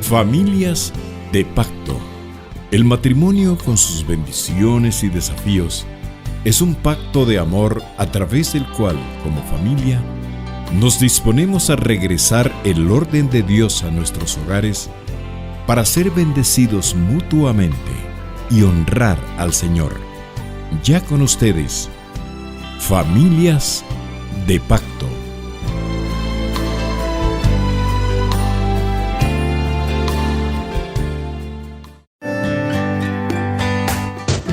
Familias de pacto. El matrimonio, con sus bendiciones y desafíos, es un pacto de amor a través del cual, como familia, nos disponemos a regresar el orden de Dios a nuestros hogares para ser bendecidos mutuamente y honrar al Señor. Ya con ustedes, Familias de Pacto.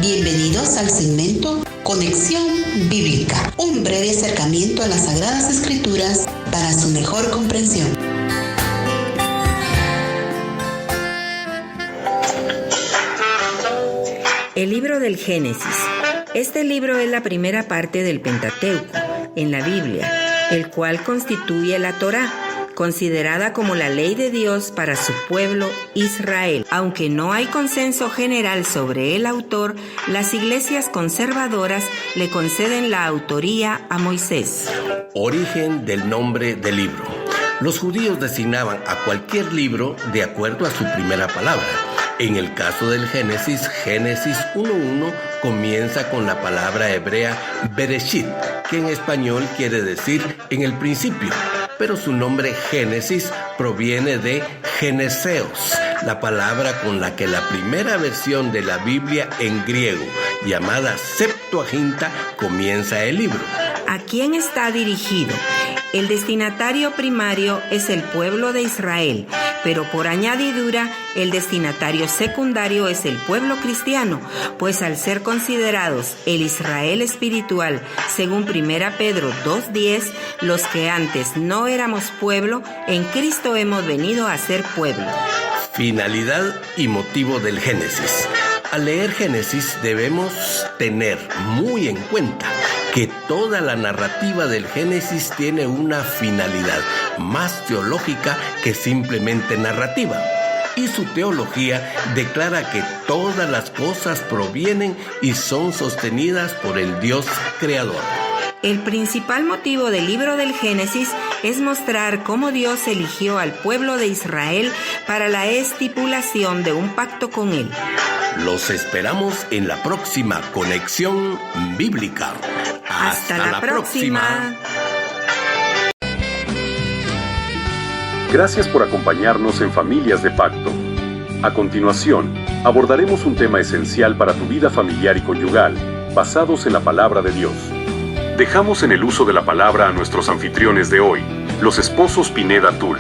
Bienvenidos al segmento Conexión Bíblica, un breve acercamiento a las Sagradas Escrituras para su mejor comprensión. El libro del Génesis. Este libro es la primera parte del Pentateuco en la Biblia, el cual constituye la Torá, considerada como la ley de Dios para su pueblo Israel. Aunque no hay consenso general sobre el autor, las iglesias conservadoras le conceden la autoría a Moisés. Origen del nombre del libro. Los judíos designaban a cualquier libro de acuerdo a su primera palabra. En el caso del Génesis, Génesis 1:1 comienza con la palabra hebrea Bereshit, que en español quiere decir en el principio, pero su nombre Génesis proviene de Geneseos, la palabra con la que la primera versión de la Biblia en griego, llamada Septuaginta, comienza el libro. ¿A quién está dirigido? El destinatario primario es el pueblo de Israel, pero por añadidura, el destinatario secundario es el pueblo cristiano, pues al ser considerados el Israel espiritual, según 1 Pedro 2:10, los que antes no éramos pueblo, en Cristo hemos venido a ser pueblo. Finalidad y motivo del Génesis. Al leer Génesis debemos tener muy en cuenta que toda la narrativa del Génesis tiene una finalidad más teológica que simplemente narrativa. Y su teología declara que todas las cosas provienen y son sostenidas por el Dios creador. El principal motivo del libro del Génesis es mostrar cómo Dios eligió al pueblo de Israel para la estipulación de un pacto con él. Los esperamos en la próxima Conexión Bíblica. Hasta la próxima. Gracias por acompañarnos en Familias de Pacto. A continuación, abordaremos un tema esencial para tu vida familiar y conyugal, basados en la palabra de Dios. Dejamos en el uso de la palabra a nuestros anfitriones de hoy, los esposos Pineda Tul.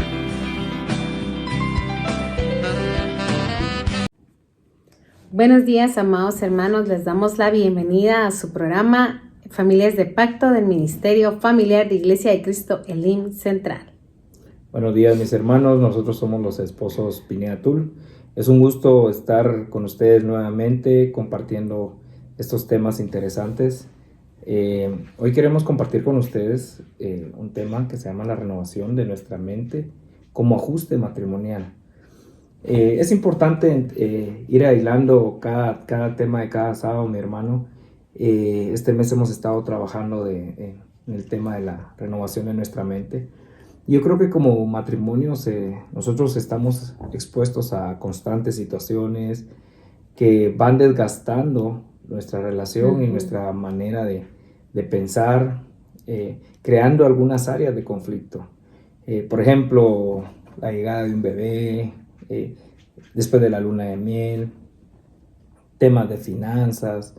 Buenos días, amados hermanos. Les damos la bienvenida a su programa Familias de Pacto del Ministerio Familiar de Iglesia de Cristo Elim Central. Buenos días, mis hermanos. Nosotros somos los esposos Pineda Tul. Es un gusto estar con ustedes nuevamente compartiendo estos temas interesantes. Hoy queremos compartir con ustedes un tema que se llama la renovación de nuestra mente como ajuste matrimonial. Es importante ir aislando cada tema de cada sábado, mi hermano. Este mes hemos estado trabajando en el tema de la renovación de nuestra mente. Yo creo que como matrimonios nosotros estamos expuestos a constantes situaciones que van desgastando nuestra relación y nuestra manera de pensar, creando algunas áreas de conflicto. Por ejemplo, la llegada de un bebé, después de la luna de miel, temas de finanzas,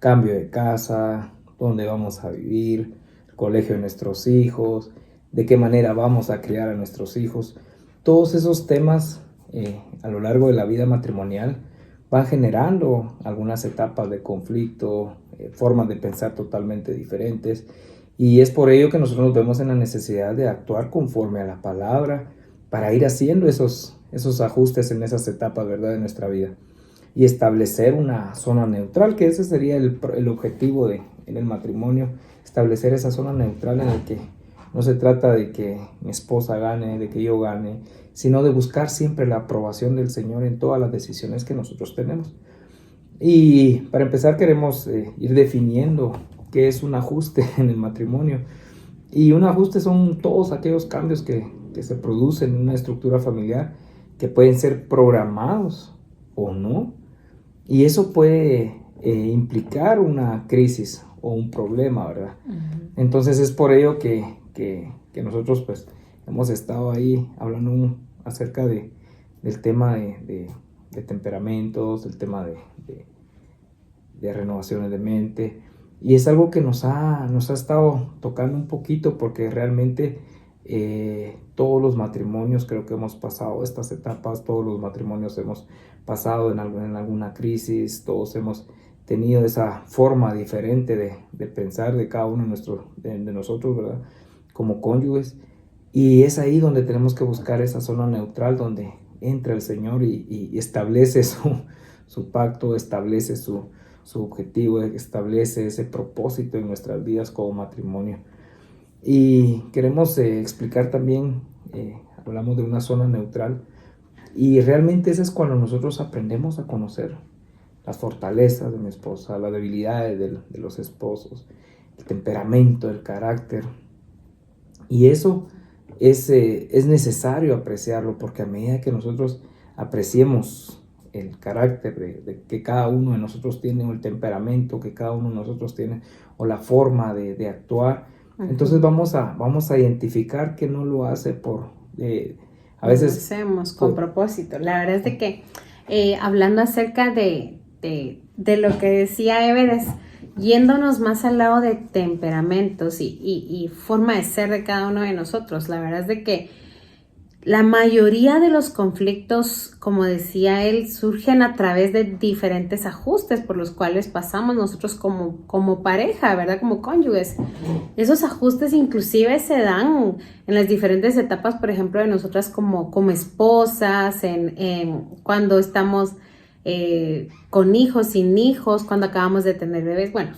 cambio de casa, dónde vamos a vivir, el colegio de nuestros hijos, de qué manera vamos a criar a nuestros hijos. Todos esos temas a lo largo de la vida matrimonial van generando algunas etapas de conflicto, formas de pensar totalmente diferentes, y es por ello que nosotros nos vemos en la necesidad de actuar conforme a la palabra para ir haciendo esos ajustes en esas etapas, ¿verdad?, de nuestra vida, y establecer una zona neutral, que ese sería el objetivo en el matrimonio, establecer esa zona neutral en la que no se trata de que mi esposa gane, de que yo gane, sino de buscar siempre la aprobación del Señor en todas las decisiones que nosotros tenemos. Y para empezar queremos ir definiendo qué es un ajuste en el matrimonio. Y un ajuste son todos aquellos cambios que se producen en una estructura familiar que pueden ser programados o no, y eso puede implicar una crisis o un problema, ¿verdad? Uh-huh. Entonces es por ello que nosotros pues hemos estado ahí hablando acerca del tema de temperamentos, del tema de renovaciones de mente, y es algo que nos ha estado tocando un poquito, porque realmente todos los matrimonios creo que hemos pasado estas etapas, todos los matrimonios hemos pasado en alguna crisis, todos hemos tenido esa forma diferente de pensar de cada uno de nosotros, ¿verdad? Como cónyuges, y es ahí donde tenemos que buscar esa zona neutral donde entra el Señor y establece su pacto, establece su objetivo, establece ese propósito en nuestras vidas como matrimonio. Y queremos explicar también, hablamos de una zona neutral, y realmente eso es cuando nosotros aprendemos a conocer las fortalezas de mi esposa, las debilidades de los esposos, el temperamento, el carácter, y eso es necesario apreciarlo, porque a medida que nosotros apreciemos el carácter de que cada uno de nosotros tiene, o el temperamento que cada uno de nosotros tiene, o la forma de actuar, uh-huh. Entonces vamos a identificar que no lo hace a veces... Lo hacemos con propósito. La verdad es de que hablando acerca de lo que decía Everett, yéndonos más al lado de temperamentos y forma de ser de cada uno de nosotros, la verdad es de que la mayoría de los conflictos, como decía él, surgen a través de diferentes ajustes por los cuales pasamos nosotros como pareja, ¿verdad? Como cónyuges. Esos ajustes inclusive se dan en las diferentes etapas, por ejemplo, de nosotras como esposas, cuando estamos con hijos, sin hijos, cuando acabamos de tener bebés. Bueno,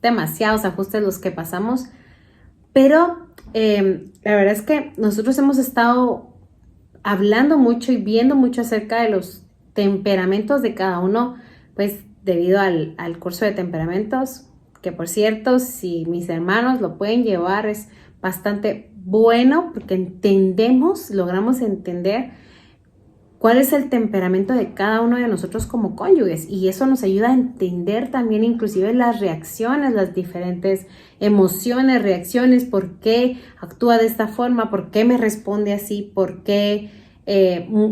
demasiados ajustes los que pasamos, pero la verdad es que nosotros hemos estado hablando mucho y viendo mucho acerca de los temperamentos de cada uno, pues debido al curso de temperamentos, que por cierto, si mis hermanos lo pueden llevar, es bastante bueno, porque logramos entender cuál es el temperamento de cada uno de nosotros como cónyuges, y eso nos ayuda a entender también inclusive las reacciones, las diferentes emociones, reacciones, por qué actúa de esta forma, por qué me responde así, por qué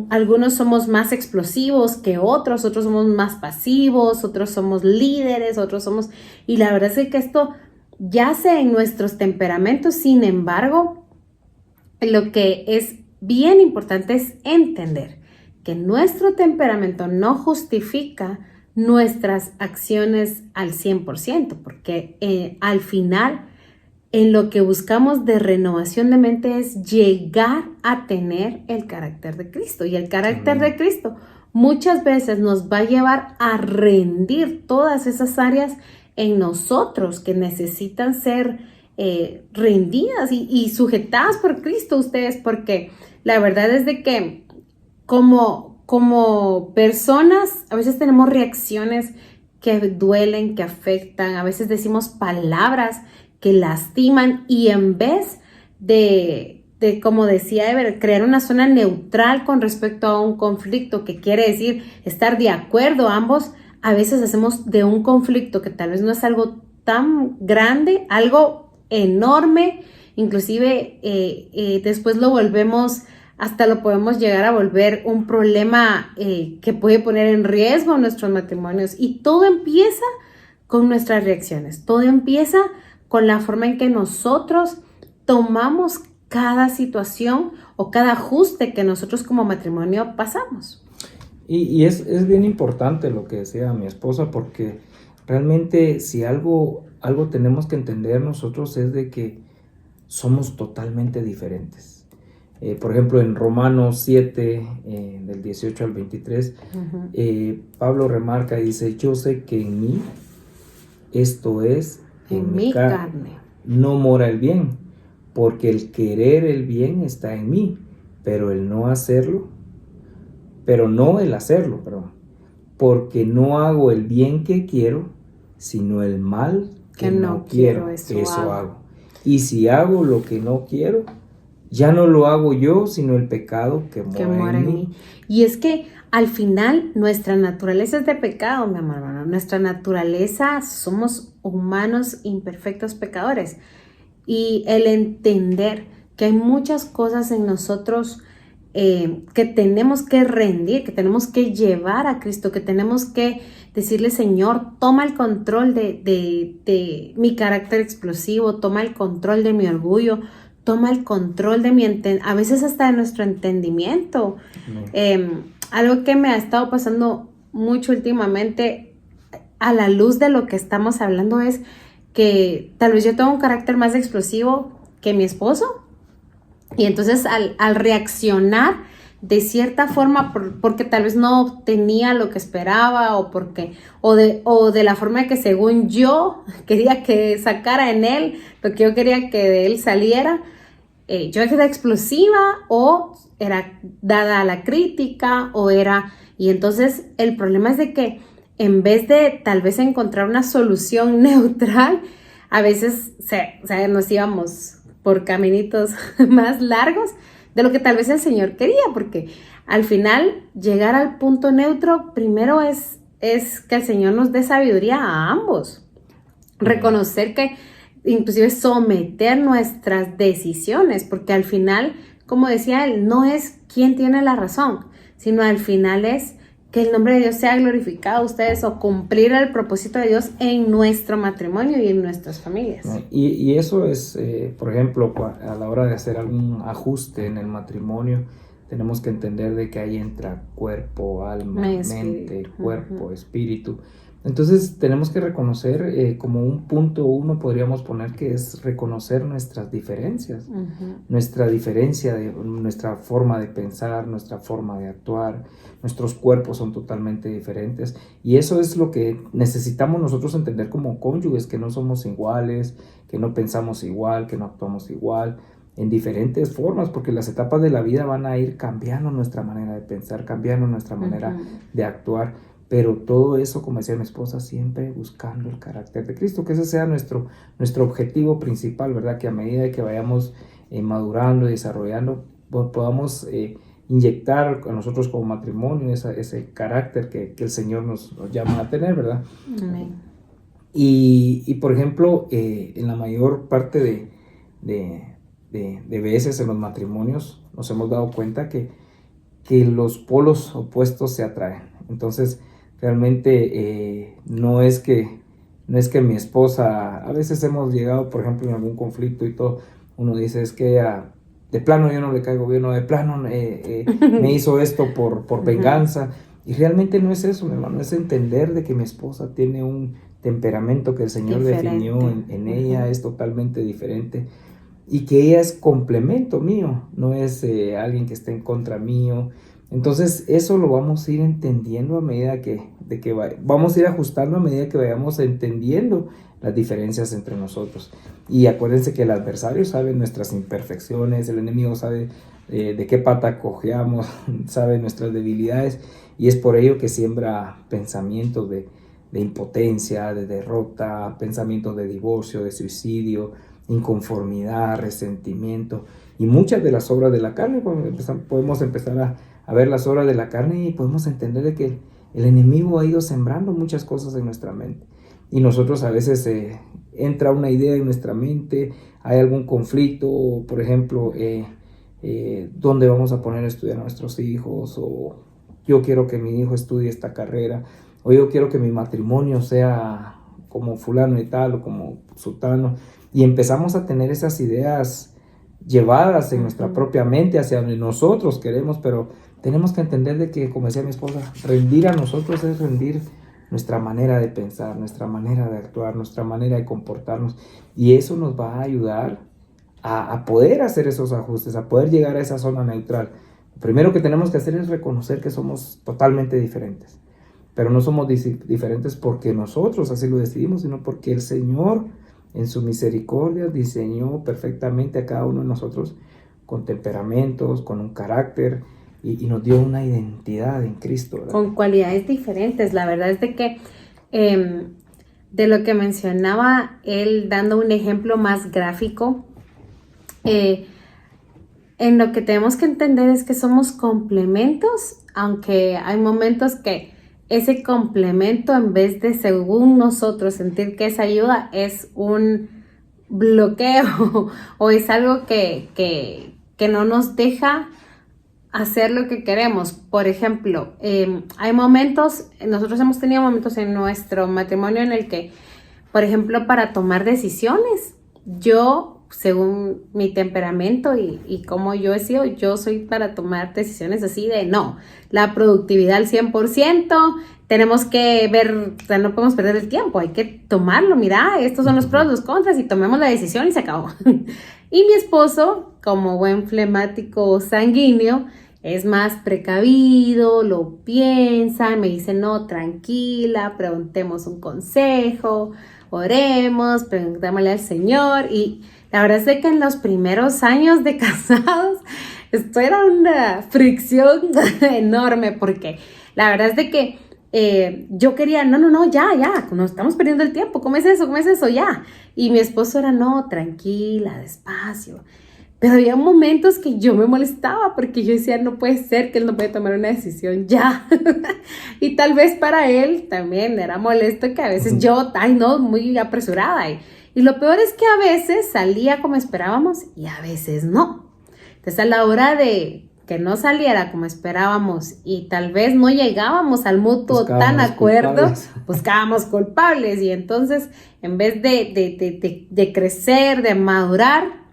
algunos somos más explosivos que otros somos más pasivos, otros somos líderes, y la verdad es que esto yace en nuestros temperamentos. Sin embargo, lo que es bien importante es entender que nuestro temperamento no justifica nuestras acciones al 100%, porque al final en lo que buscamos de renovación de mente es llegar a tener el carácter de Cristo, y el carácter de Cristo muchas veces nos va a llevar a rendir todas esas áreas en nosotros que necesitan ser rendidas y sujetadas por Cristo ustedes, porque la verdad es de que como personas a veces tenemos reacciones que duelen, que afectan, a veces decimos palabras que lastiman, y en vez de como decía Ever, crear una zona neutral con respecto a un conflicto, que quiere decir estar de acuerdo ambos, a veces hacemos de un conflicto que tal vez no es algo tan grande, algo enorme, inclusive después lo podemos llegar a volver un problema que puede poner en riesgo nuestros matrimonios, y todo empieza con nuestras reacciones, todo empieza con la forma en que nosotros tomamos cada situación o cada ajuste que nosotros como matrimonio pasamos. Y es bien importante lo que decía mi esposa, porque realmente si algo tenemos que entender nosotros es de que somos totalmente diferentes. Por ejemplo, en Romanos 7, del 18 al 23, uh-huh. Pablo remarca y dice: yo sé que en mí, esto es, en mi carne, no mora el bien, porque el querer el bien está en mí, pero no el hacerlo, porque no hago el bien que quiero, sino el mal que no quiero, eso hago. Y si hago lo que no quiero, Ya no lo hago yo, sino el pecado que mora en mí. Y es que al final nuestra naturaleza es de pecado, mi amor, hermano. Nuestra naturaleza, somos humanos imperfectos pecadores. Y el entender que hay muchas cosas en nosotros que tenemos que rendir, que tenemos que llevar a Cristo, que tenemos que decirle, Señor, toma el control de mi carácter explosivo, toma el control de mi orgullo, toma el control de a veces hasta de nuestro entendimiento. Algo que me ha estado pasando mucho últimamente a la luz de lo que estamos hablando es que tal vez yo tengo un carácter más explosivo que mi esposo, y entonces al reaccionar de cierta forma porque tal vez no obtenía lo que esperaba o de la forma que según yo quería que sacara en él lo que yo quería que de él saliera, yo era explosiva o era dada a la crítica y entonces el problema es de que en vez de tal vez encontrar una solución neutral, a veces nos íbamos por caminitos más largos de lo que tal vez el Señor quería, porque al final llegar al punto neutro primero es que el Señor nos dé sabiduría a ambos. Reconocer que inclusive someter nuestras decisiones, porque al final, como decía él, no es quién tiene la razón, sino al final es que el nombre de Dios sea glorificado, ustedes, o cumplir el propósito de Dios en nuestro matrimonio y en nuestras familias. Y eso es, por ejemplo, a la hora de hacer algún ajuste en el matrimonio, tenemos que entender de que ahí entra cuerpo, alma, mente, cuerpo, espíritu. Entonces tenemos que reconocer, como un punto uno podríamos poner, que es reconocer nuestras diferencias, nuestra diferencia de nuestra forma de pensar, nuestra forma de actuar. Nuestros cuerpos son totalmente diferentes, y eso es lo que necesitamos nosotros entender como cónyuges, que no somos iguales, que no pensamos igual, que no actuamos igual, en diferentes formas, porque las etapas de la vida van a ir cambiando nuestra manera de pensar, cambiando nuestra manera de actuar. Pero todo eso, como decía mi esposa, siempre buscando el carácter de Cristo, que ese sea nuestro objetivo principal, ¿verdad? Que a medida que vayamos madurando y desarrollando, podamos inyectar a nosotros como matrimonio ese carácter que el Señor nos llama a tener, ¿verdad? Amén. Y por ejemplo, en la mayor parte de veces en los matrimonios nos hemos dado cuenta que los polos opuestos se atraen. Entonces, realmente no es que mi esposa, a veces hemos llegado, por ejemplo, en algún conflicto y todo, uno dice, es que de plano yo no le caigo bien, o de plano me hizo esto por venganza. Y realmente no es eso, mi hermano, es entender de que mi esposa tiene un temperamento que el Señor definió en ella, es totalmente diferente, y que ella es complemento mío, no es alguien que esté en contra mío. Entonces eso lo vamos a ir entendiendo a medida vamos a ir ajustando a medida que vayamos entendiendo las diferencias entre nosotros. Y acuérdense que el adversario sabe nuestras imperfecciones, el enemigo sabe de qué pata cojeamos, sabe nuestras debilidades, y es por ello que siembra pensamientos de impotencia, de derrota, pensamientos de divorcio, de suicidio, inconformidad, resentimiento y muchas de las obras de la carne. Podemos empezar a ver las obras de la carne y podemos entender de que el enemigo ha ido sembrando muchas cosas en nuestra mente, y nosotros a veces entra una idea en nuestra mente, hay algún conflicto, por ejemplo, ¿dónde vamos a poner a estudiar a nuestros hijos? O yo quiero que mi hijo estudie esta carrera, o yo quiero que mi matrimonio sea como fulano y tal, o como sutano, y empezamos a tener esas ideas llevadas en nuestra propia mente hacia donde nosotros queremos, pero tenemos que entender de que, como decía mi esposa, rendir a nosotros es rendir nuestra manera de pensar, nuestra manera de actuar, nuestra manera de comportarnos, y eso nos va a ayudar a poder hacer esos ajustes, a poder llegar a esa zona neutral. Lo primero que tenemos que hacer es reconocer que somos totalmente diferentes, pero no somos diferentes porque nosotros así lo decidimos, sino porque el Señor en su misericordia diseñó perfectamente a cada uno de nosotros con temperamentos, con un carácter, y nos dio una identidad en Cristo, ¿verdad? Con cualidades diferentes. La verdad es de que de lo que mencionaba él, dando un ejemplo más gráfico, en lo que tenemos que entender es que somos complementos, aunque hay momentos que ese complemento, en vez de según nosotros sentir que es ayuda, es un bloqueo o es algo que no nos deja hacer lo que queremos. Por ejemplo, hay momentos, nosotros hemos tenido momentos en nuestro matrimonio en el que, por ejemplo, para tomar decisiones, yo, según mi temperamento y cómo yo he sido, yo soy para tomar decisiones así de no, la productividad al 100%, tenemos que ver, o sea, no podemos perder el tiempo, hay que tomarlo, mira, estos son los pros, los contras y tomemos la decisión y se acabó. Y mi esposo, como buen flemático sanguíneo, es más precavido, lo piensa, me dice, no, tranquila, preguntemos un consejo, oremos, preguntémosle al Señor. Y la verdad es que en los primeros años de casados, esto era una fricción enorme, porque la verdad es de que yo quería, no, ya, nos estamos perdiendo el tiempo, ¿cómo es eso, ya? Y mi esposo era, no, tranquila, despacio. Pero había momentos que yo me molestaba porque yo decía, no puede ser que él no puede tomar una decisión ya. Y tal vez para él también era molesto que a veces yo, muy apresurada. Y lo peor es que a veces salía como esperábamos y a veces no. Entonces a la hora de que no saliera como esperábamos y tal vez no llegábamos al mutuo tan acuerdo, buscábamos culpables. Y entonces en vez de crecer, de madurar,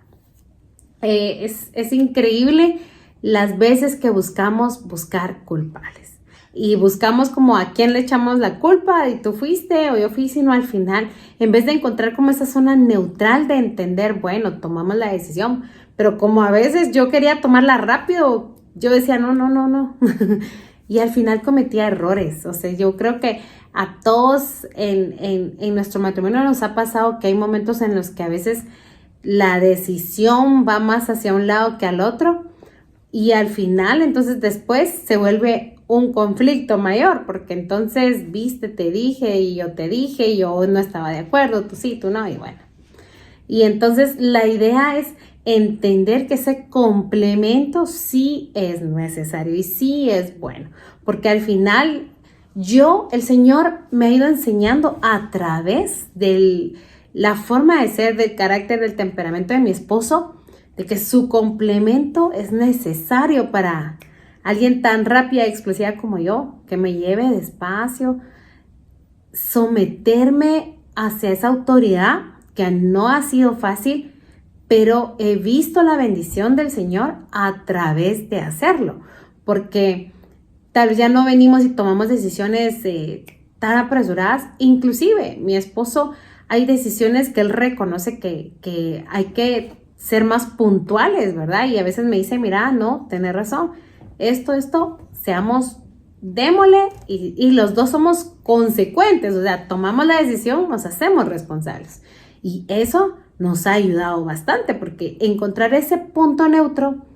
es increíble las veces que buscamos buscar culpables y buscamos como a quién le echamos la culpa y tú fuiste o yo fui, sino al final, en vez de encontrar como esa zona neutral de entender, bueno, tomamos la decisión, pero como a veces yo quería tomarla rápido, yo decía no. Y al final cometía errores. O sea, yo creo que a todos en nuestro matrimonio nos ha pasado que hay momentos en los que a veces la decisión va más hacia un lado que al otro y al final, entonces después se vuelve un conflicto mayor, porque entonces, viste, te dije y yo no estaba de acuerdo, tú sí, tú no, y bueno. Y entonces la idea es entender que ese complemento sí es necesario y sí es bueno, porque al final el Señor me ha ido enseñando a través la forma de ser, del carácter, del temperamento de mi esposo, de que su complemento es necesario para alguien tan rápida y explosiva como yo, que me lleve despacio, someterme hacia esa autoridad que no ha sido fácil, pero he visto la bendición del Señor a través de hacerlo, porque tal vez ya no venimos y tomamos decisiones tan apresuradas. Inclusive mi esposo, hay decisiones que él reconoce que hay que ser más puntuales, ¿verdad? Y a veces me dice, mira, no, tenés razón, démosle y los dos somos consecuentes, o sea, tomamos la decisión, nos hacemos responsables. Y eso nos ha ayudado bastante, porque encontrar ese punto neutro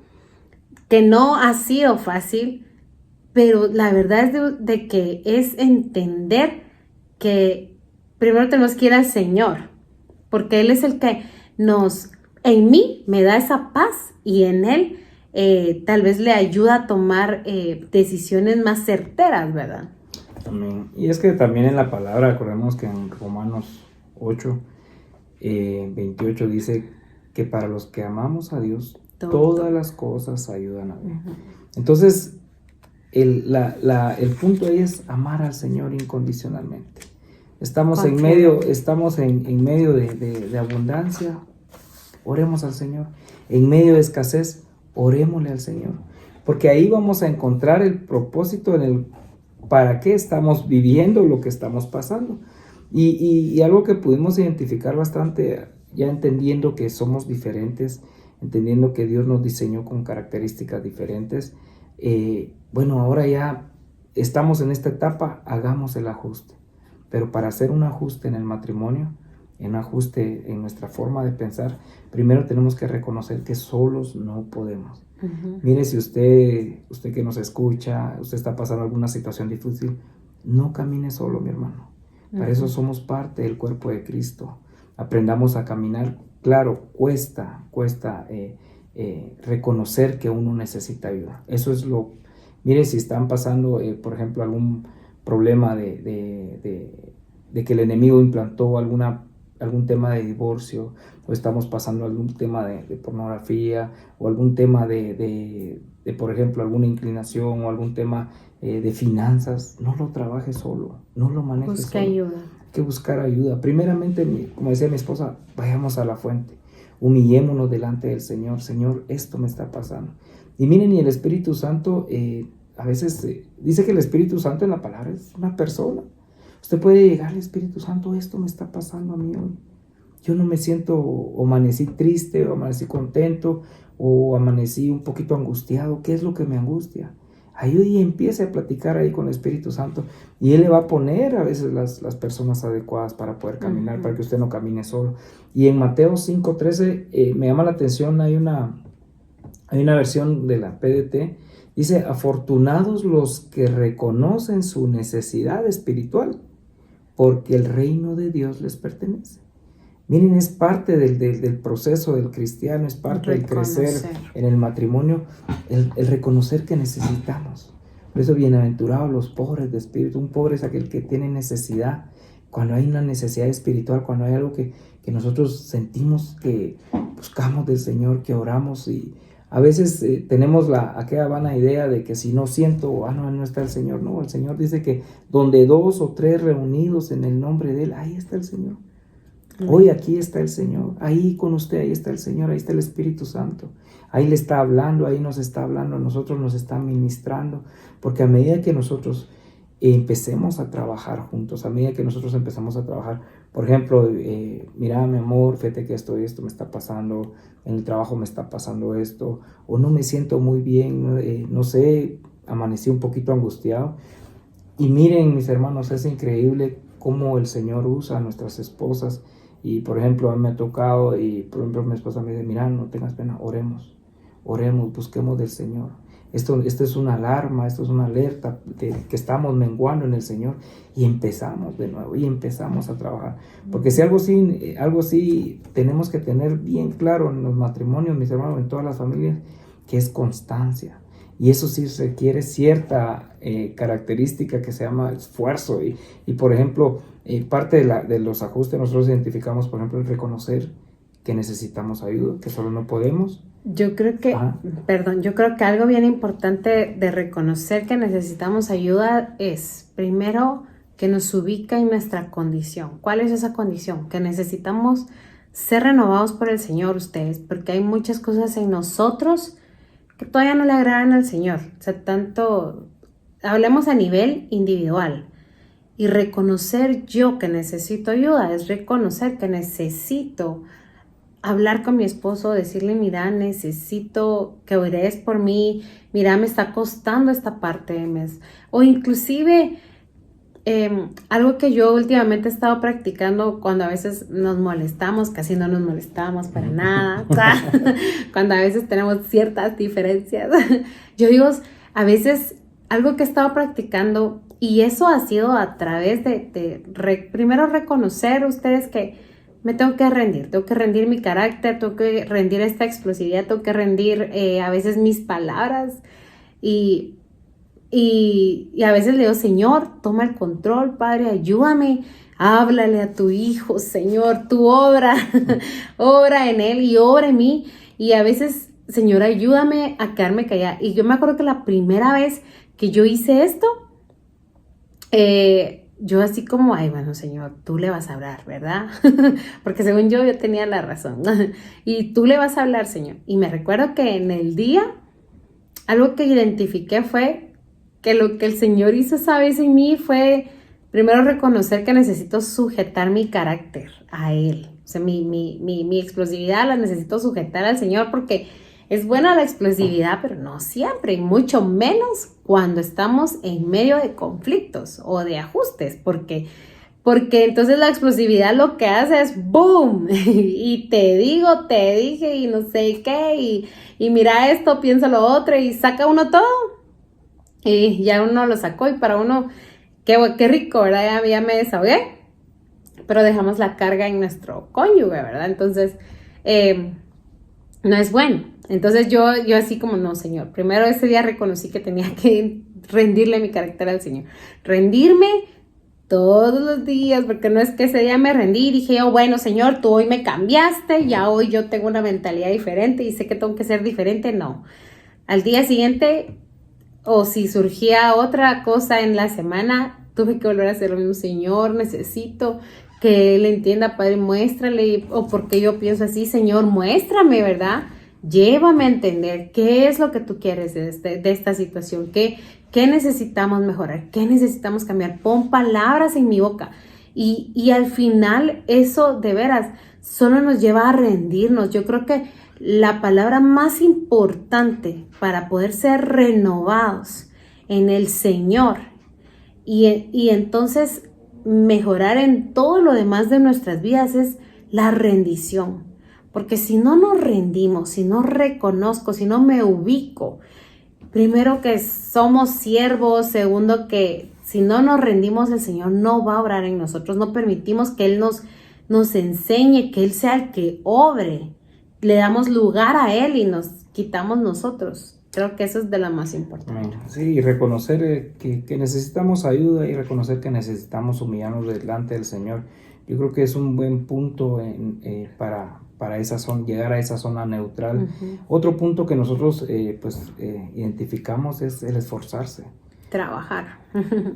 que no ha sido fácil, pero la verdad es de que es entender que primero tenemos que ir al Señor, porque Él es el que en mí me da esa paz y en Él tal vez le ayuda a tomar decisiones más certeras, ¿verdad? Amén. Y es que también en la palabra, recordemos que en Romanos 8, 28 dice que para los que amamos a Dios, todas las cosas ayudan a bien. Uh-huh. Entonces, el punto ahí es amar al Señor incondicionalmente. Estamos en medio de abundancia, oremos al Señor. En medio de escasez, orémosle al Señor. Porque ahí vamos a encontrar el propósito para qué estamos viviendo lo que estamos pasando. Y algo que pudimos identificar bastante, ya entendiendo que somos diferentes, entendiendo que Dios nos diseñó con características diferentes, bueno, ahora ya estamos en esta etapa, hagamos el ajuste. Pero para hacer un ajuste en el matrimonio, un ajuste en nuestra forma de pensar, primero tenemos que reconocer que solos no podemos. Uh-huh. Mire, si usted que nos escucha, usted está pasando alguna situación difícil, no camine solo, mi hermano. Para eso somos parte del cuerpo de Cristo. Aprendamos a caminar. Claro, cuesta reconocer que uno necesita ayuda. Eso es mire, si están pasando, por ejemplo, algún problema de que el enemigo implantó algún tema de divorcio, o estamos pasando algún tema de pornografía, o algún tema de, por ejemplo, alguna inclinación, o algún tema de finanzas, no lo trabajes solo, no lo manejes Busca solo. ayuda. Hay que buscar ayuda. Primeramente, como decía mi esposa, vayamos a la fuente, humillémonos delante del Señor. Señor, esto me está pasando. Y miren, y el Espíritu Santo, a veces dice que el Espíritu Santo en la palabra es una persona. Usted puede llegar al Espíritu Santo, esto me está pasando a mí hoy. Yo no me siento, o amanecí triste, o amanecí contento, o amanecí un poquito angustiado. ¿Qué es lo que me angustia? Ahí empiece a platicar ahí con el Espíritu Santo, y Él le va a poner a veces las personas adecuadas para poder caminar, para que usted no camine solo. Y en Mateo 5:13 me llama la atención, hay una versión de la PDT, dice: afortunados los que reconocen su necesidad espiritual, porque el reino de Dios les pertenece. Miren, es parte del proceso del cristiano, es parte del crecer en el matrimonio, el reconocer que necesitamos. Por eso, bienaventurados los pobres de espíritu. Un pobre es aquel que tiene necesidad. Cuando hay una necesidad espiritual, cuando hay algo que nosotros sentimos que buscamos del Señor, que oramos, y a veces tenemos aquella vana idea de que si no siento, no está el Señor. No, el Señor dice que donde 2 o 3 reunidos en el nombre de Él, ahí está el Señor. Hoy aquí está el Señor, ahí con usted, ahí está el Señor, ahí está el Espíritu Santo. Ahí le está hablando, ahí nos está hablando, a nosotros nos está ministrando, porque a medida que nosotros empecemos a trabajar juntos, a medida que nosotros empezamos a trabajar, por ejemplo, mira, mi amor, fíjate que esto me está pasando, en el trabajo me está pasando esto, o no me siento muy bien, no sé, amanecí un poquito angustiado. Y miren, mis hermanos, es increíble cómo el Señor usa a nuestras esposas. Y por ejemplo, a mí me ha tocado, y por ejemplo mi esposa me dice: mira, no tengas pena, oremos, busquemos del Señor. Esto es una alarma, esto es una alerta de que estamos menguando en el Señor, y empezamos de nuevo, y empezamos a trabajar. Porque si algo así tenemos que tener bien claro en los matrimonios, mis hermanos, en todas las familias, que es constancia. Y eso sí requiere cierta característica que se llama esfuerzo. Y por ejemplo, parte de los ajustes nosotros identificamos, por ejemplo, el reconocer que necesitamos ayuda, que solo no podemos. Yo creo que algo bien importante de reconocer que necesitamos ayuda es, primero, que nos ubica en nuestra condición. ¿Cuál es esa condición? Que necesitamos ser renovados por el Señor, ustedes, porque hay muchas cosas en nosotros que todavía no le agradan al Señor. O sea, hablemos a nivel individual. Y reconocer yo que necesito ayuda es reconocer que necesito hablar con mi esposo, decirle: mira, necesito que ores por mí, mira, me está costando esta parte de mes. O inclusive, algo que yo últimamente he estado practicando cuando a veces nos molestamos, casi no nos molestamos para nada, cuando a veces tenemos ciertas diferencias. Yo digo, a veces algo que he estado practicando, y eso ha sido a través de primero reconocer ustedes que me tengo que rendir mi carácter, tengo que rendir esta explosividad, tengo que rendir a veces mis palabras, y a veces le digo: Señor, toma el control, Padre, ayúdame, háblale a tu hijo, Señor, tú obra en él y obra en mí. Y a veces: Señor, ayúdame a quedarme callada. Y yo me acuerdo que la primera vez que yo hice esto, yo así como: ay, bueno, Señor, tú le vas a hablar, ¿verdad? Porque según yo tenía la razón. Y tú le vas a hablar, Señor. Y me recuerdo que en el día, algo que identifiqué fue que lo que el Señor hizo esa vez en mí fue, primero, reconocer que necesito sujetar mi carácter a Él. O sea, mi explosividad la necesito sujetar al Señor, porque es buena la explosividad, pero no siempre, y mucho menos cuando estamos en medio de conflictos o de ajustes, porque entonces la explosividad lo que hace es ¡boom! Y te dije, y no sé qué, y mira esto, piensa lo otro, y saca uno todo. Y ya uno lo sacó, y para uno, qué rico, ¿verdad? Ya me desahogué, pero dejamos la carga en nuestro cónyuge, ¿verdad? Entonces, no es bueno. Entonces yo así como, no, Señor, primero ese día reconocí que tenía que rendirle mi carácter al Señor, rendirme todos los días, porque no es que ese día me rendí y dije yo, bueno, Señor, tú hoy me cambiaste, ya hoy yo tengo una mentalidad diferente y sé que tengo que ser diferente. No, al día siguiente, o si surgía otra cosa en la semana, tuve que volver a hacer lo mismo. Señor, necesito que Él entienda, Padre, muéstrale, o porque yo pienso así, Señor, muéstrame, ¿verdad? Llévame a entender qué es lo que tú quieres de esta situación, qué necesitamos mejorar, qué necesitamos cambiar. Pon palabras en mi boca. Y al final eso de veras solo nos lleva a rendirnos. Yo creo que la palabra más importante para poder ser renovados en el Señor y entonces mejorar en todo lo demás de nuestras vidas es la rendición. Porque si no nos rendimos, si no reconozco, si no me ubico, primero que somos siervos, segundo que si no nos rendimos, el Señor no va a obrar en nosotros, no permitimos que Él nos enseñe, que Él sea el que obre, le damos lugar a Él y nos quitamos nosotros. Creo que eso es de lo más importante. Sí, y reconocer que necesitamos ayuda y reconocer que necesitamos humillarnos delante del Señor. Yo creo que es un buen punto para esa zona, llegar a esa zona neutral. Uh-huh. Otro punto que nosotros identificamos es el esforzarse. Trabajar.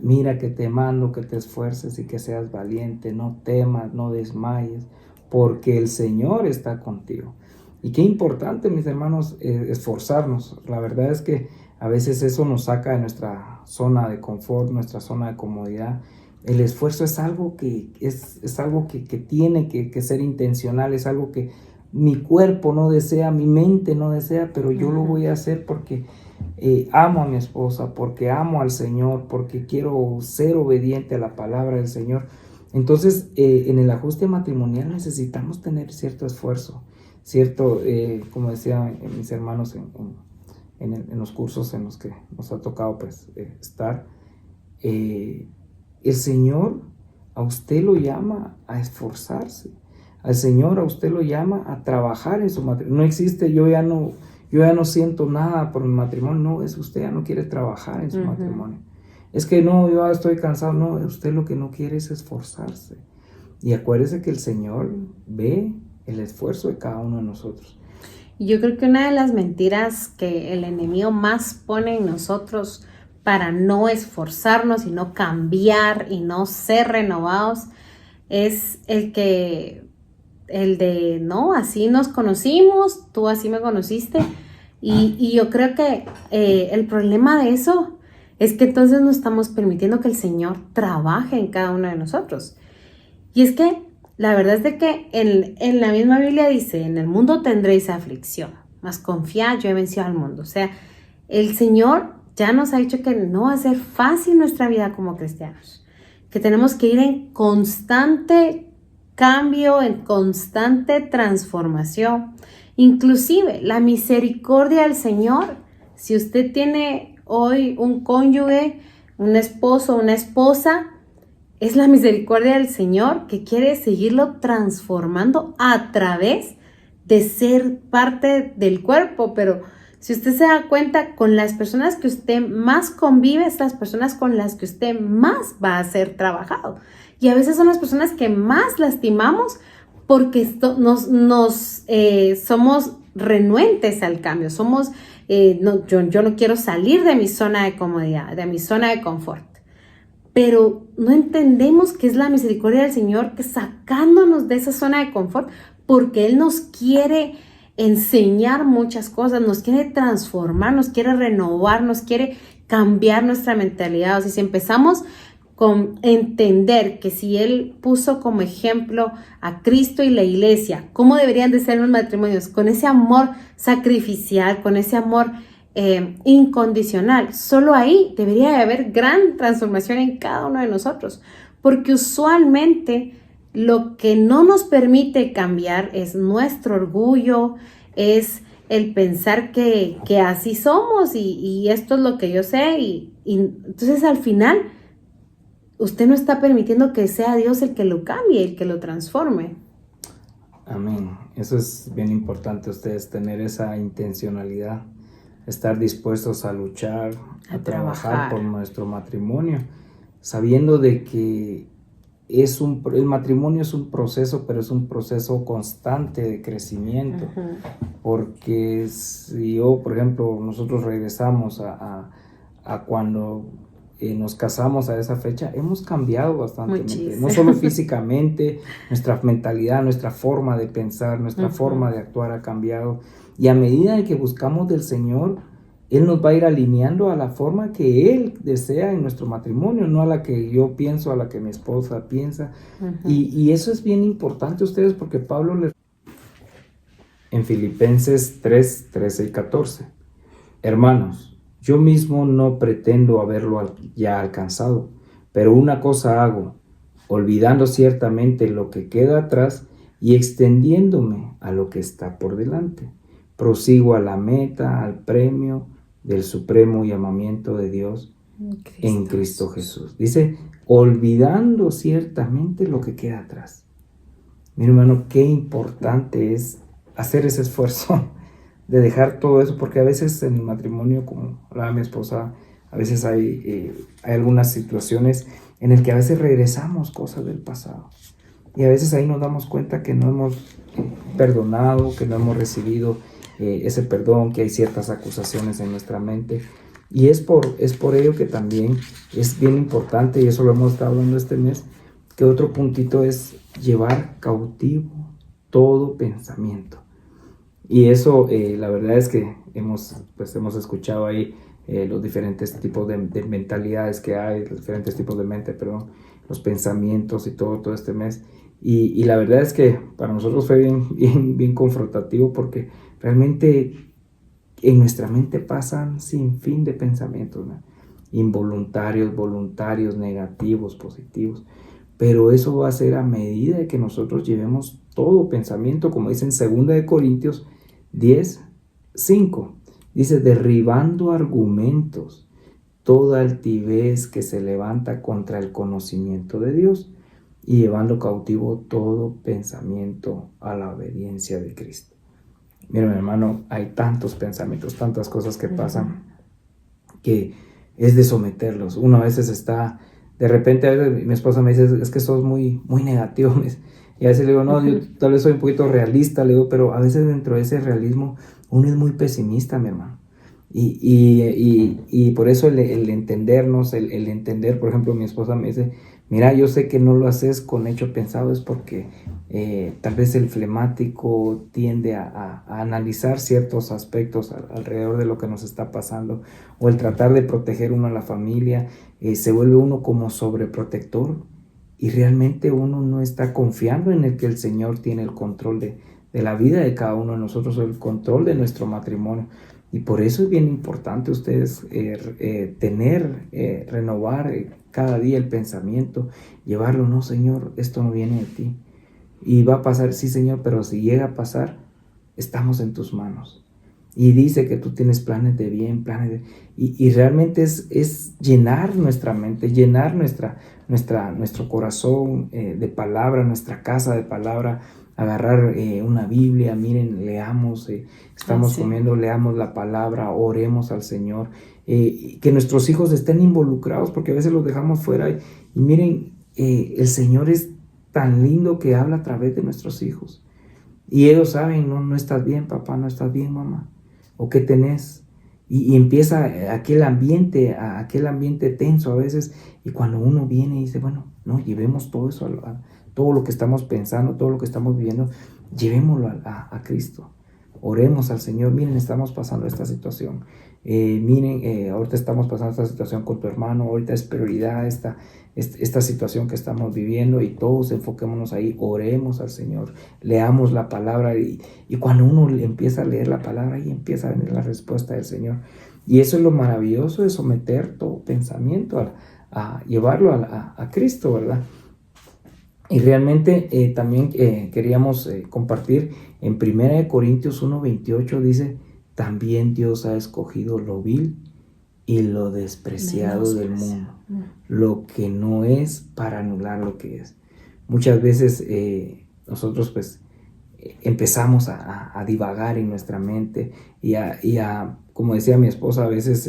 Mira que te mando que te esfuerces y que seas valiente, no temas, no desmayes, porque el Señor está contigo. Y qué importante, mis hermanos, esforzarnos. La verdad es que a veces eso nos saca de nuestra zona de confort, nuestra zona de comodidad. El esfuerzo es algo que es algo que tiene que ser intencional, es algo que mi cuerpo no desea, mi mente no desea, pero yo lo voy a hacer porque amo a mi esposa, porque amo al Señor, porque quiero ser obediente a la palabra del Señor. Entonces, en el ajuste matrimonial necesitamos tener cierto esfuerzo, como decían mis hermanos en los cursos en los que nos ha tocado estar, el Señor a usted lo llama a esforzarse. Al Señor a usted lo llama a trabajar en su matrimonio. No existe, yo ya no siento nada por mi matrimonio. No, es usted ya no quiere trabajar en su matrimonio. Es que no, yo estoy cansado. No, usted lo que no quiere es esforzarse. Y acuérdese que el Señor ve el esfuerzo de cada uno de nosotros. Yo creo que una de las mentiras que el enemigo más pone en nosotros para no esforzarnos y no cambiar y no ser renovados es el de no, así nos conocimos, tú así me conociste y yo creo que el problema de eso es que entonces no estamos permitiendo que el Señor trabaje en cada uno de nosotros. Y es que la verdad es de que en la misma Biblia dice, en el mundo tendréis aflicción, mas confiad, yo he vencido al mundo. O sea, el Señor ya nos ha dicho que no va a ser fácil nuestra vida como cristianos, que tenemos que ir en constante cambio, en constante transformación. Inclusive la misericordia del Señor, si usted tiene hoy un cónyuge, un esposo, una esposa, es la misericordia del Señor que quiere seguirlo transformando a través de ser parte del cuerpo. Pero si usted se da cuenta, con las personas que usted más convive, es las personas con las que usted más va a ser trabajado. Y a veces son las personas que más lastimamos porque somos renuentes al cambio. Yo no quiero salir de mi zona de comodidad, de mi zona de confort. Pero no entendemos que es la misericordia del Señor que sacándonos de esa zona de confort, porque Él nos quiere enseñar muchas cosas, nos quiere transformar, nos quiere renovar, nos quiere cambiar nuestra mentalidad. O sea, si empezamos con entender que si Él puso como ejemplo a Cristo y la iglesia, cómo deberían de ser los matrimonios, con ese amor sacrificial, con ese amor incondicional, solo ahí debería de haber gran transformación en cada uno de nosotros, porque usualmente lo que no nos permite cambiar es nuestro orgullo, es el pensar que así somos y esto es lo que yo sé y entonces al final usted no está permitiendo que sea Dios el que lo cambie, el que lo transforme. Amén. Eso es bien importante, ustedes tener esa intencionalidad, estar dispuestos a luchar, a trabajar por nuestro matrimonio, sabiendo de que el matrimonio es un proceso, pero es un proceso constante de crecimiento. Porque si yo, por ejemplo, nosotros regresamos a cuando nos casamos a esa fecha, hemos cambiado bastante, no solo físicamente, nuestra mentalidad, nuestra forma de pensar, nuestra forma de actuar ha cambiado, y a medida de que buscamos del Señor, Él nos va a ir alineando a la forma que Él desea en nuestro matrimonio, no a la que yo pienso, a la que mi esposa piensa, y eso es bien importante ustedes, porque Pablo les en Filipenses 3, 13 y 14, hermanos, yo mismo no pretendo haberlo ya alcanzado, pero una cosa hago, olvidando ciertamente lo que queda atrás y extendiéndome a lo que está por delante. Prosigo a la meta, al premio del supremo llamamiento de Dios en Cristo Jesús. Dice, olvidando ciertamente lo que queda atrás. Mi hermano, qué importante es hacer ese esfuerzo de dejar todo eso, porque a veces en el matrimonio, como hablaba mi esposa, a veces hay algunas situaciones en las que a veces regresamos cosas del pasado, y a veces ahí nos damos cuenta que no hemos perdonado, que no hemos recibido ese perdón, que hay ciertas acusaciones en nuestra mente, y es por ello que también es bien importante, y eso lo hemos estado hablando este mes, que otro puntito es llevar cautivo todo pensamiento. Y eso, la verdad es que hemos escuchado ahí los diferentes tipos de mentalidades que hay, los diferentes tipos de mente, los pensamientos y todo este mes. Y la verdad es que para nosotros fue bien confrontativo, porque realmente en nuestra mente pasan sin fin de pensamientos, ¿no? Involuntarios, voluntarios, negativos, positivos. Pero eso va a ser a medida de que nosotros llevemos todo pensamiento, como dice en 2 Corintios 10, 5. Dice, derribando argumentos, toda altivez que se levanta contra el conocimiento de Dios, y llevando cautivo todo pensamiento a la obediencia de Cristo. Mira, mi hermano, hay tantos pensamientos, tantas cosas que pasan, que es de someterlos. Uno a veces está, de repente, a veces mi esposa me dice, es que sos muy negativo. Y a veces le digo, no, yo tal vez soy un poquito realista, le digo, pero a veces dentro de ese realismo uno es muy pesimista, mi hermano. Y por eso el entendernos, el entender, por ejemplo, mi esposa me dice, mira, yo sé que no lo haces con hecho pensado, es porque tal vez el flemático tiende a analizar ciertos aspectos alrededor de lo que nos está pasando, o el tratar de proteger uno a la familia, se vuelve uno como sobreprotector, y realmente uno no está confiando en el que el Señor tiene el control de la vida de cada uno de nosotros, el control de nuestro matrimonio. Y por eso es bien importante ustedes renovar cada día el pensamiento, llevarlo, no, Señor, esto no viene de ti. Y va a pasar, sí, Señor, pero si llega a pasar, estamos en tus manos. Y dice que tú tienes planes de bien, y realmente es llenar nuestra mente, llenar nuestro corazón de palabra, nuestra casa de palabra, agarrar una Biblia, miren, leamos, estamos comiendo, leamos la palabra, oremos al Señor, que nuestros hijos estén involucrados, porque a veces los dejamos fuera, y miren, el Señor es tan lindo que habla a través de nuestros hijos, y ellos saben, no estás bien, papá, no estás bien, mamá, o qué tenés, y empieza aquel ambiente tenso a veces, y cuando uno viene y dice, bueno, no, llevemos todo eso, todo lo que estamos pensando, todo lo que estamos viviendo, llevémoslo a Cristo. Oremos al Señor. Miren, estamos pasando esta situación. Ahorita estamos pasando esta situación con tu hermano. Ahorita es prioridad esta situación que estamos viviendo, y todos enfoquémonos ahí. Oremos al Señor. Leamos la palabra, y cuando uno empieza a leer la palabra, ahí empieza a venir la respuesta del Señor. Y eso es lo maravilloso de someter todo pensamiento a llevarlo a Cristo, ¿verdad? Y realmente también queríamos compartir en 1 Corintios 1:28, dice, también Dios ha escogido lo vil y lo despreciado del mundo, lo que no es, para anular lo que es. Muchas veces nosotros empezamos a divagar en nuestra mente y como decía mi esposa, a veces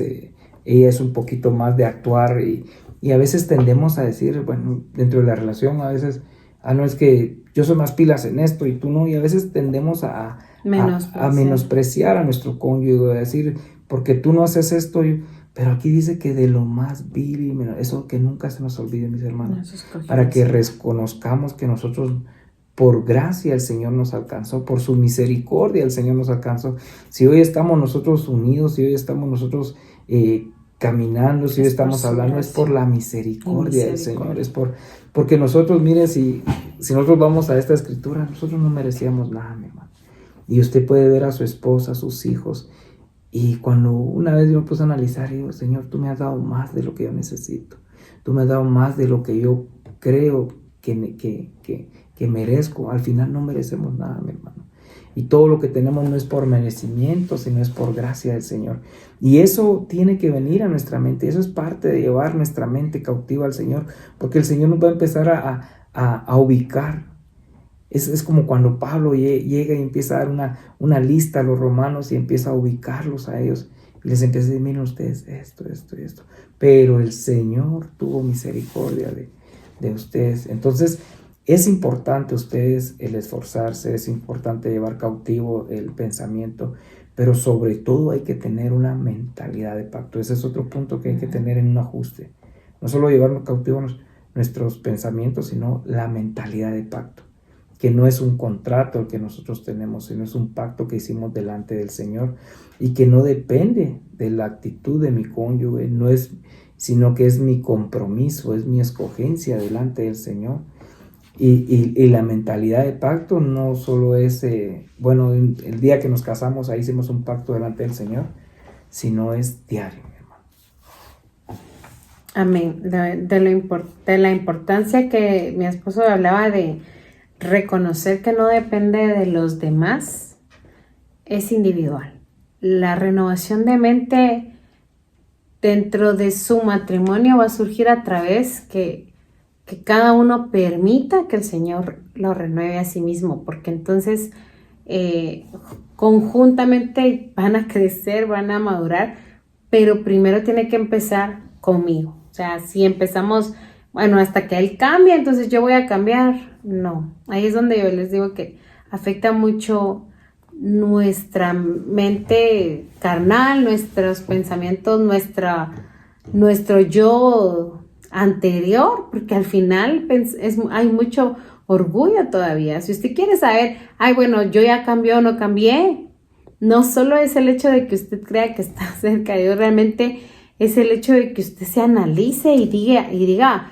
ella es un poquito más de actuar y a veces tendemos a decir, bueno, dentro de la relación a veces, no es que yo soy más pilas en esto y tú no, y a veces tendemos a menospreciar a nuestro cónyuge, a decir, porque tú no haces esto, pero aquí dice que de lo más vil, y eso que nunca se nos olvide, mis hermanos, para que reconozcamos que nosotros, por gracia el Señor nos alcanzó, por su misericordia el Señor nos alcanzó. Si hoy estamos nosotros unidos, si hoy estamos nosotros caminando, si hoy estamos hablando, es por la misericordia del Señor, es porque nosotros, mire, si nosotros vamos a esta escritura, nosotros no merecíamos nada, mi hermano. Y usted puede ver a su esposa, a sus hijos, y cuando una vez yo me puse a analizar, digo, Señor, tú me has dado más de lo que yo necesito, tú me has dado más de lo que yo creo que merezco. Al final no merecemos nada, mi hermano. Y todo lo que tenemos no es por merecimiento, sino es por gracia del Señor. Y eso tiene que venir a nuestra mente. Eso es parte de llevar nuestra mente cautiva al Señor, porque el Señor nos va a empezar a ubicar. Es como cuando Pablo llega y empieza a dar una lista a los romanos y empieza a ubicarlos a ellos. Y les empieza a decir, miren ustedes, esto. Pero el Señor tuvo misericordia de ustedes. Entonces, es importante ustedes el esforzarse, es importante llevar cautivo el pensamiento, pero sobre todo hay que tener una mentalidad de pacto. Ese es otro punto que hay que tener en un ajuste. No solo llevar cautivos nuestros pensamientos, sino la mentalidad de pacto, que no es un contrato el que nosotros tenemos, sino es un pacto que hicimos delante del Señor y que no depende de la actitud de mi cónyuge, sino que es mi compromiso, es mi escogencia delante del Señor. Y la mentalidad de pacto no solo es, el día que nos casamos, ahí hicimos un pacto delante del Señor, sino es diario, mi hermano. Amén. De la importancia que mi esposo hablaba de reconocer que no depende de los demás, es individual. La renovación de mente dentro de su matrimonio va a surgir a través que cada uno permita que el Señor lo renueve a sí mismo, porque entonces conjuntamente van a crecer, van a madurar, pero primero tiene que empezar conmigo. O sea, si empezamos, hasta que Él cambie, entonces yo voy a cambiar. No, ahí es donde yo les digo que afecta mucho nuestra mente carnal, nuestros pensamientos, nuestro yo anterior, porque al final hay mucho orgullo todavía. Si usted quiere saber, yo ya cambié o no cambié, no solo es el hecho de que usted crea que está cerca de Dios, realmente es el hecho de que usted se analice y diga,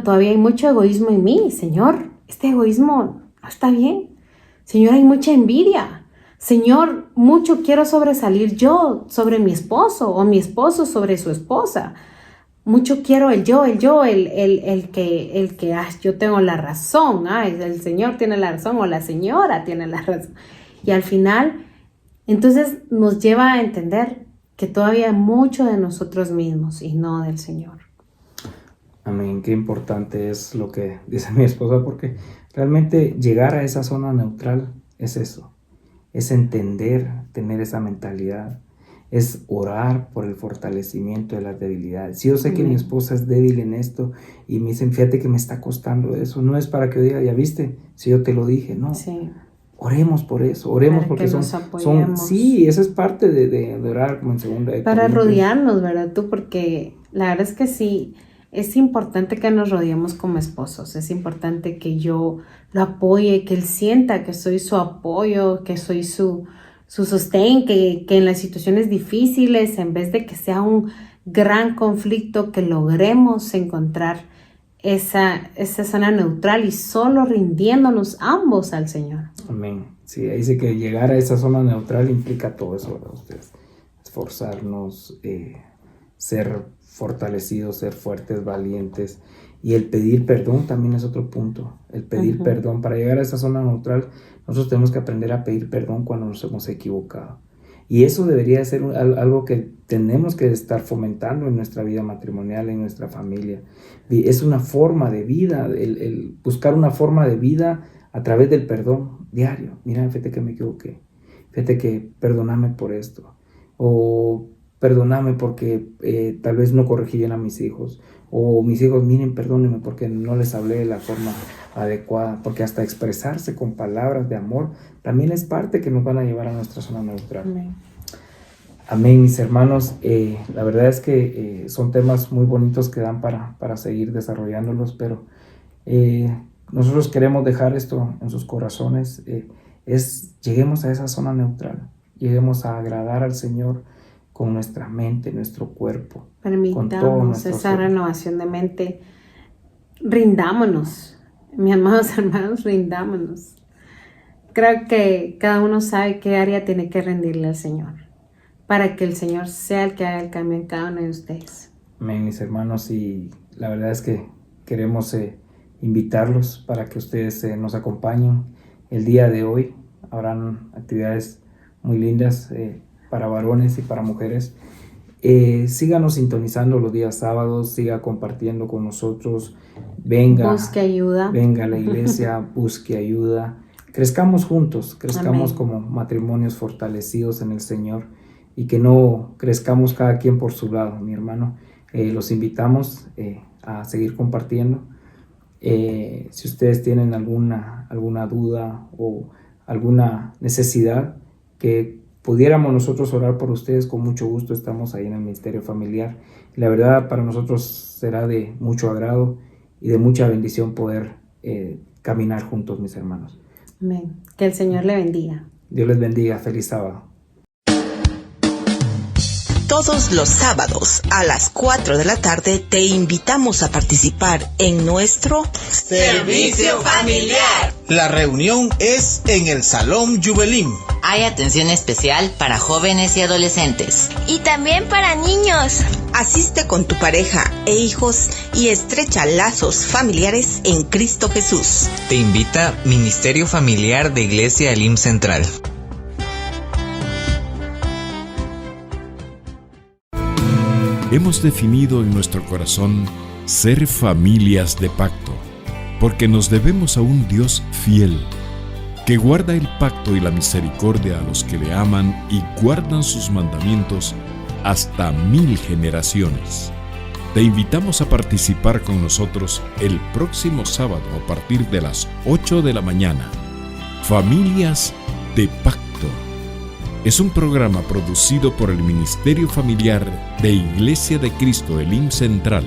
todavía hay mucho egoísmo en mí, Señor, este egoísmo no está bien. Señor, hay mucha envidia. Señor, mucho quiero sobresalir yo sobre mi esposo o mi esposo sobre su esposa. Mucho quiero el yo, el que yo tengo la razón, el Señor tiene la razón o la señora tiene la razón. Y al final, entonces nos lleva a entender que todavía hay mucho de nosotros mismos y no del Señor. Amén, qué importante es lo que dice mi esposa, porque realmente llegar a esa zona neutral es eso, es entender, tener esa mentalidad, es orar por el fortalecimiento de las debilidades. Si yo sé que mi esposa es débil en esto y me dicen, fíjate que me está costando eso, no es para que yo diga, ya viste, si yo te lo dije, no. Sí. Oremos por eso, oremos para porque sí, esa es parte de orar como en segunda. Para rodearnos, ¿verdad? Porque la verdad es que sí, es importante que nos rodeemos como esposos, es importante que yo lo apoye, que él sienta que soy su apoyo, que soy su sostén, que en las situaciones difíciles, en vez de que sea un gran conflicto, que logremos encontrar esa zona neutral y solo rindiéndonos ambos al Señor. Amén. Sí, dice que llegar a esa zona neutral implica todo eso, ¿verdad? Ustedes esforzarnos, ser fortalecidos, ser fuertes, valientes. Y el pedir perdón también es otro punto. El pedir perdón. Para llegar a esa zona neutral, nosotros tenemos que aprender a pedir perdón cuando nos hemos equivocado. Y eso debería ser algo que tenemos que estar fomentando en nuestra vida matrimonial, en nuestra familia. Y es una forma de vida, el buscar una forma de vida a través del perdón diario. Mira, fíjate que me equivoqué. Fíjate que perdóname por esto. O perdóname porque tal vez no corregí bien a mis hijos. O mis hijos, miren, perdónenme porque no les hablé de la forma adecuada. Porque hasta expresarse con palabras de amor también es parte que nos van a llevar a nuestra zona neutral. Amén. Amén, mis hermanos. La verdad es que son temas muy bonitos que dan para seguir desarrollándolos, pero nosotros queremos dejar esto en sus corazones. Lleguemos a esa zona neutral, lleguemos a agradar al Señor con nuestra mente, nuestro cuerpo. Permitamos esa renovación de mente. Rindámonos, mis amados hermanos, rindámonos. Creo que cada uno sabe qué área tiene que rendirle al Señor, para que el Señor sea el que haga el cambio en cada uno de ustedes. Amén, mis hermanos, y la verdad es que queremos invitarlos para que ustedes nos acompañen el día de hoy. Habrán actividades muy lindas para varones y para mujeres. Síganos sintonizando los días sábados, siga compartiendo con nosotros. Busque ayuda. Venga a la iglesia, busque ayuda. Crezcamos juntos, crezcamos Amén. como matrimonios fortalecidos en el Señor y que no crezcamos cada quien por su lado, mi hermano. Los invitamos a seguir compartiendo. Si ustedes tienen alguna duda o alguna necesidad que pudiéramos nosotros orar por ustedes, con mucho gusto estamos ahí en el Ministerio Familiar. La verdad, para nosotros será de mucho agrado y de mucha bendición poder caminar juntos, mis hermanos. Amén. Que el Señor le bendiga. Dios les bendiga. Feliz sábado. Todos los sábados a las 4 de la tarde te invitamos a participar en nuestro Servicio Familiar. La reunión es en el Salón Juvelim. Hay atención especial para jóvenes y adolescentes. Y también para niños. Asiste con tu pareja e hijos y estrecha lazos familiares en Cristo Jesús. Te invita Ministerio Familiar de Iglesia Elim Central. Hemos definido en nuestro corazón ser familias de pacto, porque nos debemos a un Dios fiel, que guarda el pacto y la misericordia a los que le aman y guardan sus mandamientos hasta 1000 generaciones. Te invitamos a participar con nosotros el próximo sábado a partir de las 8 de la mañana. Familias de Pacto. Es un programa producido por el Ministerio Familiar de Iglesia de Cristo Elim Central.